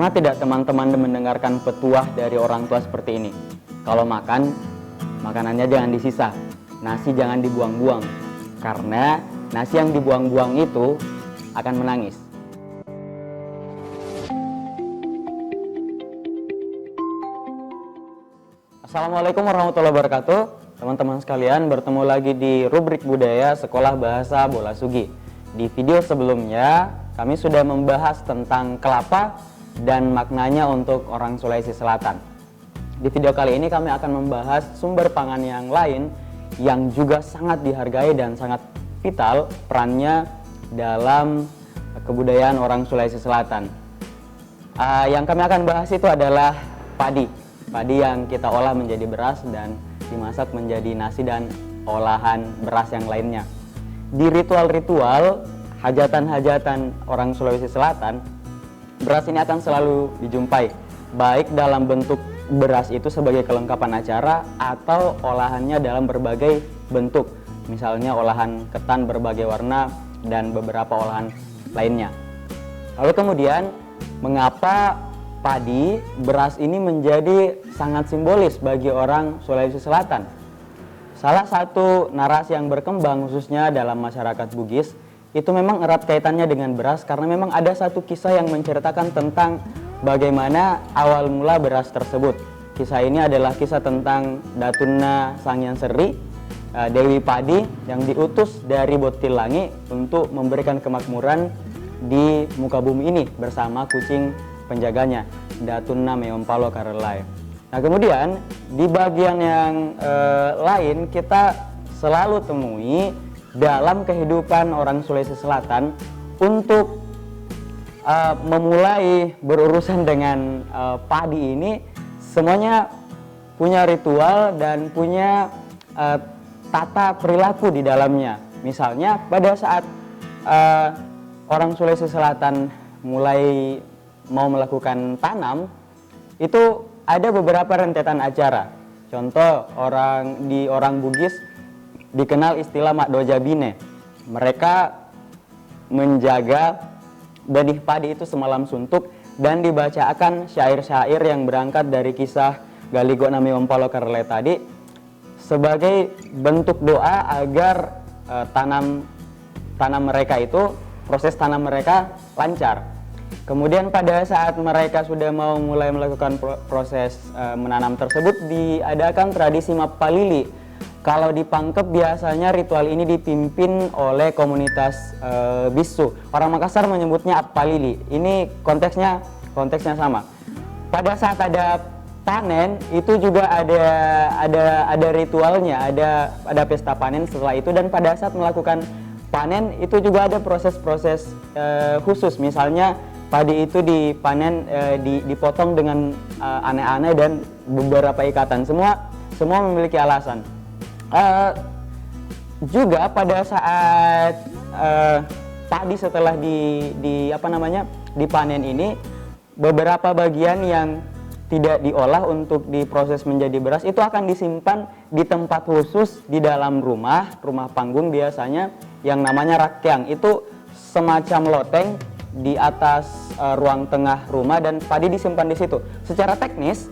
Pernah tidak teman-teman mendengarkan petuah dari orang tua seperti ini? Kalau makan, makanannya jangan disisa, nasi jangan dibuang-buang, karena nasi yang dibuang-buang itu akan menangis. Assalamualaikum warahmatullahi wabarakatuh. Teman-teman sekalian, bertemu lagi di rubrik budaya Sekolah Bahasa Bola Sugi. Di video sebelumnya, kami sudah membahas tentang kelapa dan maknanya untuk orang Sulawesi Selatan. Di video kali ini kami akan membahas sumber pangan yang lain yang juga sangat dihargai dan sangat vital perannya dalam kebudayaan orang Sulawesi Selatan. Yang kami akan bahas itu adalah padi. Padi yang kita olah menjadi beras dan dimasak menjadi nasi dan olahan beras yang lainnya. Di ritual-ritual hajatan-hajatan orang Sulawesi Selatan, beras ini akan selalu dijumpai, baik dalam bentuk beras itu sebagai kelengkapan acara atau olahannya dalam berbagai bentuk, misalnya olahan ketan berbagai warna dan beberapa olahan lainnya. Lalu kemudian, mengapa padi, beras ini menjadi sangat simbolis bagi orang Sulawesi Selatan? Salah satu narasi yang berkembang khususnya dalam masyarakat Bugis itu memang erat kaitannya dengan beras, karena memang ada satu kisah yang menceritakan tentang bagaimana awal mula beras tersebut. Kisah ini adalah kisah tentang Datunna Sanghyang Seri, Dewi Padi yang diutus dari Botilangi untuk memberikan kemakmuran di muka bumi ini bersama kucing penjaganya, Datunna Meompalo Karelai. Nah, kemudian di bagian yang lain kita selalu temui dalam kehidupan orang Sulawesi Selatan untuk memulai berurusan dengan padi ini, semuanya punya ritual dan punya tata perilaku di dalamnya. Misalnya pada saat orang Sulawesi Selatan mulai mau melakukan tanam, itu ada beberapa rentetan acara. Contoh, orang Bugis dikenal istilah Mak Dojabine. Mereka menjaga benih padi itu semalam suntuk dan dibacakan syair-syair yang berangkat dari kisah Galigo Nami Ompalo Karele tadi sebagai bentuk doa agar proses tanam mereka lancar. Kemudian pada saat mereka sudah mau mulai melakukan proses menanam tersebut, diadakan tradisi Mapalili. Kalau di Pangkep biasanya ritual ini dipimpin oleh komunitas Bisu. Orang Makassar menyebutnya Appalili. Ini konteksnya sama. Pada saat ada panen itu juga ada ritualnya, ada pesta panen setelah itu, dan pada saat melakukan panen itu juga ada proses-proses khusus. Misalnya padi itu dipanen, dipotong dengan aneh-aneh dan beberapa ikatan. Semua memiliki alasan. Juga pada saat padi setelah dipanen ini, beberapa bagian yang tidak diolah untuk diproses menjadi beras itu akan disimpan di tempat khusus di dalam rumah panggung biasanya yang namanya rakyang. Itu semacam loteng di atas ruang tengah rumah dan padi disimpan di situ. Secara teknis,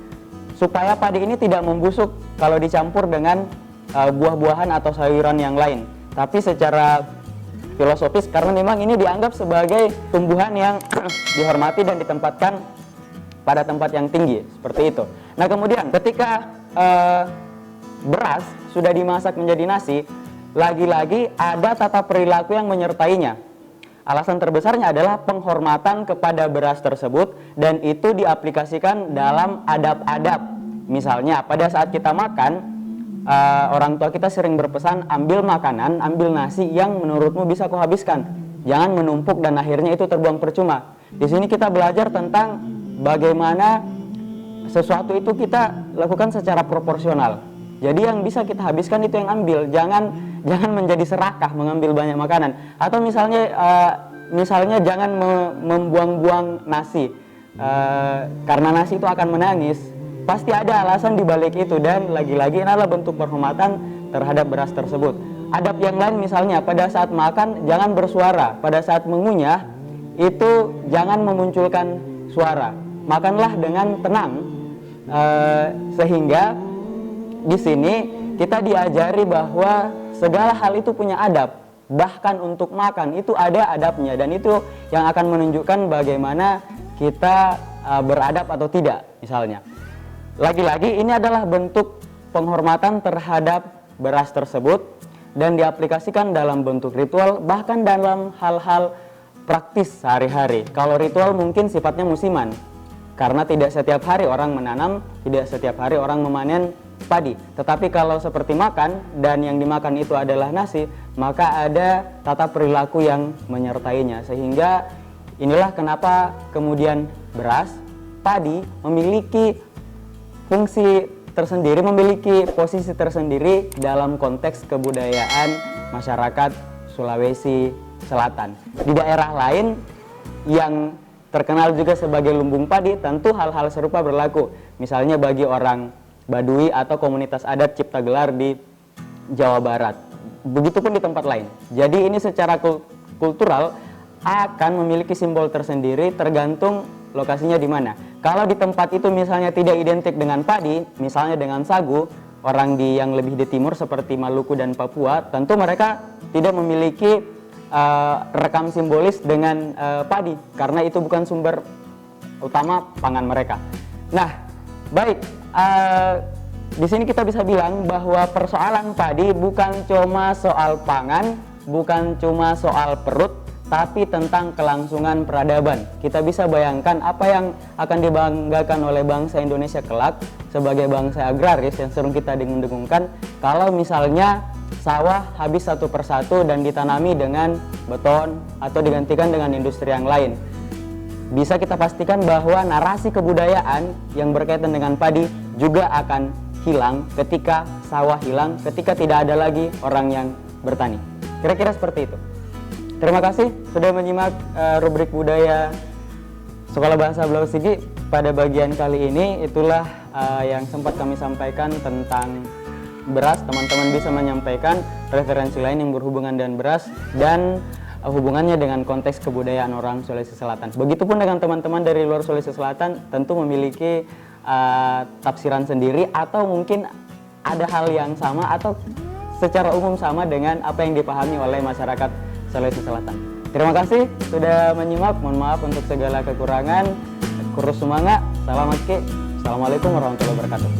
supaya padi ini tidak membusuk kalau dicampur dengan buah-buahan atau sayuran yang lain. Tapi secara filosofis, karena memang ini dianggap sebagai tumbuhan yang dihormati dan ditempatkan pada tempat yang tinggi, seperti itu. Nah, kemudian ketika beras sudah dimasak menjadi nasi, lagi-lagi ada tata perilaku yang menyertainya. Alasan terbesarnya adalah penghormatan kepada beras tersebut, dan itu diaplikasikan dalam adab-adab. Misalnya pada saat kita makan, orang tua kita sering berpesan, ambil makanan, ambil nasi yang menurutmu bisa kau habiskan. Jangan menumpuk dan akhirnya itu terbuang percuma. Di sini kita belajar tentang bagaimana sesuatu itu kita lakukan secara proporsional. Jadi yang bisa kita habiskan itu yang ambil, jangan menjadi serakah mengambil banyak makanan. Atau misalnya jangan membuang-buang nasi, karena nasi itu akan menangis. Pasti ada alasan di balik itu, dan lagi-lagi ini adalah bentuk penghormatan terhadap beras tersebut. Adab yang lain misalnya pada saat makan jangan bersuara, pada saat mengunyah itu jangan memunculkan suara. makanlah dengan tenang. Sehingga di sini kita diajari bahwa segala hal itu punya adab. Bahkan untuk makan itu ada adabnya, dan itu yang akan menunjukkan bagaimana kita beradab atau tidak. Misalnya, lagi-lagi ini adalah bentuk penghormatan terhadap beras tersebut dan diaplikasikan dalam bentuk ritual, bahkan dalam hal-hal praktis sehari-hari. Kalau ritual mungkin sifatnya musiman, karena tidak setiap hari orang menanam, tidak setiap hari orang memanen padi. Tetapi kalau seperti makan dan yang dimakan itu adalah nasi, maka ada tata perilaku yang menyertainya. Sehingga inilah kenapa kemudian beras, padi memiliki fungsi tersendiri, memiliki posisi tersendiri dalam konteks kebudayaan masyarakat Sulawesi Selatan. Di daerah lain yang terkenal juga sebagai lumbung padi, tentu hal-hal serupa berlaku. Misalnya bagi orang Baduy atau komunitas adat Cipta Gelar di Jawa Barat. Begitupun di tempat lain. Jadi ini secara kultural akan memiliki simbol tersendiri tergantung lokasinya di mana. Kalau di tempat itu misalnya tidak identik dengan padi, misalnya dengan sagu, orang yang lebih di timur seperti Maluku dan Papua, tentu mereka tidak memiliki rekam simbolis dengan padi, karena itu bukan sumber utama pangan mereka. Nah, baik, di sini kita bisa bilang bahwa persoalan padi bukan cuma soal pangan, bukan cuma soal perut, tapi tentang kelangsungan peradaban. Kita bisa bayangkan apa yang akan dibanggakan oleh bangsa Indonesia kelak sebagai bangsa agraris yang sering kita dengung-dengungkan kalau misalnya sawah habis satu persatu dan ditanami dengan beton atau digantikan dengan industri yang lain. Bisa kita pastikan bahwa narasi kebudayaan yang berkaitan dengan padi juga akan hilang ketika sawah hilang, ketika tidak ada lagi orang yang bertani. Kira-kira seperti itu. Terima kasih sudah menyimak rubrik budaya Sekolah Bahasa Blausigi. Pada bagian kali ini itulah yang sempat kami sampaikan tentang beras. Teman-teman bisa menyampaikan referensi lain yang berhubungan dengan beras dan hubungannya dengan konteks kebudayaan orang Sulawesi Selatan. Begitupun dengan teman-teman dari luar Sulawesi Selatan, tentu memiliki tafsiran sendiri atau mungkin ada hal yang sama atau secara umum sama dengan apa yang dipahami oleh masyarakat Sulawesi Selatan. Terima kasih sudah menyimak. Mohon maaf untuk segala kekurangan. Kurus semangat. Salam Assalamualaikum warahmatullahi wabarakatuh.